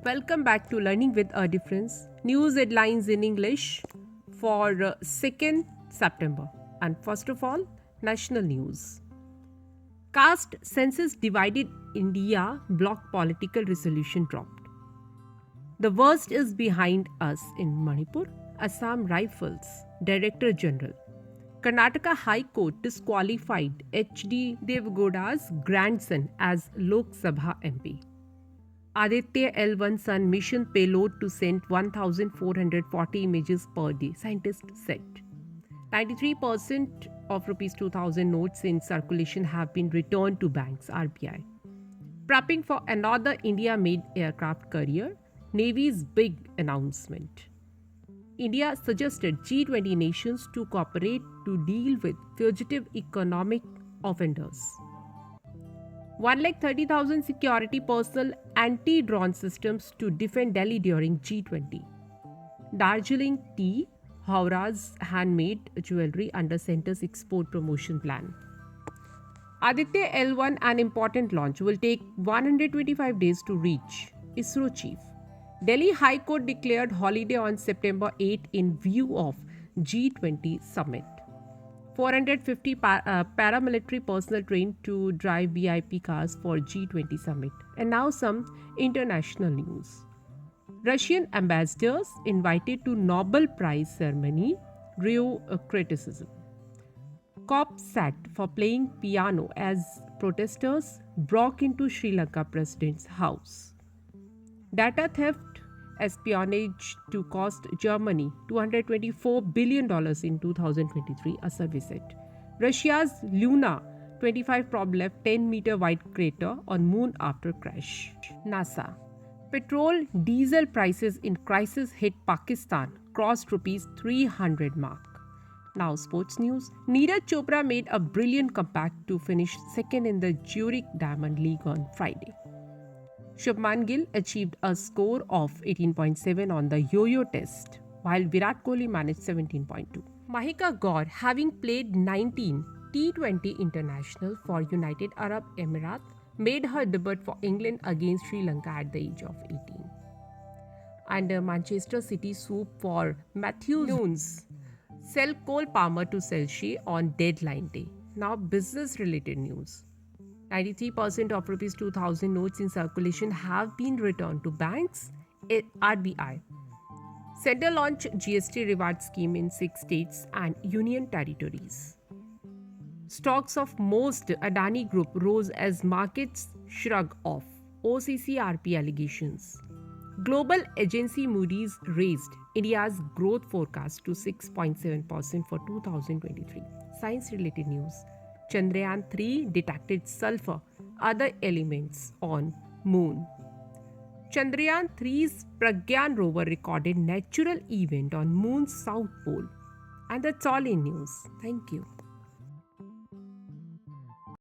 Welcome back to Learning with a Difference. News headlines in English for 2nd September. And first of all, national news. Caste census divided India, bloc political resolution dropped. The worst is behind us in Manipur, Assam Rifles, Director General. Karnataka High Court disqualified H.D. Devgowda's grandson as Lok Sabha MP. Aditya L1 Sun mission payload to send 1440 images per day, scientists said. 93% of rupees 2000 notes in circulation have been returned to banks, RBI. Prepping for another India-made aircraft carrier, Navy's big announcement. India suggested G20 nations to cooperate to deal with fugitive economic offenders. 130,000 security personnel anti-drone systems to defend Delhi during G20. Darjeeling tea, Howrah's handmade jewelry under Centre's export promotion plan. Aditya L1, an important launch, will take 125 days to reach, ISRO chief. Delhi High Court declared holiday on September 8 in view of G20 summit. 450 paramilitary personnel trained to drive VIP cars for G20 summit. And now some international news. Russian ambassadors invited to Nobel Prize ceremony drew criticism. Cops sacked for playing piano as protesters broke into Sri Lanka president's house. Data theft espionage to cost Germany $224 billion in 2023, a survey said. Russia's Luna 25 probe left 10-meter wide crater on moon after crash. NASA. Petrol diesel prices in crisis hit Pakistan, crossed rupees 300 mark. Now sports news. Neeraj Chopra made a brilliant comeback to finish second in the Zurich Diamond League on Friday. Shubman Gill achieved a score of 18.7 on the yo-yo test, while Virat Kohli managed 17.2. Mahika Gaur, having played 19 T20 international for United Arab Emirates, made her debut for England against Sri Lanka at the age of 18. And Manchester City swoop for Matthew Nunes. Sell Cole Palmer to Chelsea on deadline day. Now business-related news. 93% of rupees 2000 notes in circulation have been returned to banks, RBI. Centre launch GST reward scheme in 6 states and union territories. Stocks of most Adani Group rose as markets shrug off OCCRP allegations. Global agency Moody's raised India's growth forecast to 6.7% for 2023. Science-related news. Chandrayaan 3 detected sulfur, other elements on Moon. Chandrayaan 3's Pragyan rover recorded natural event on Moon's south pole. And that's all in news. Thank you.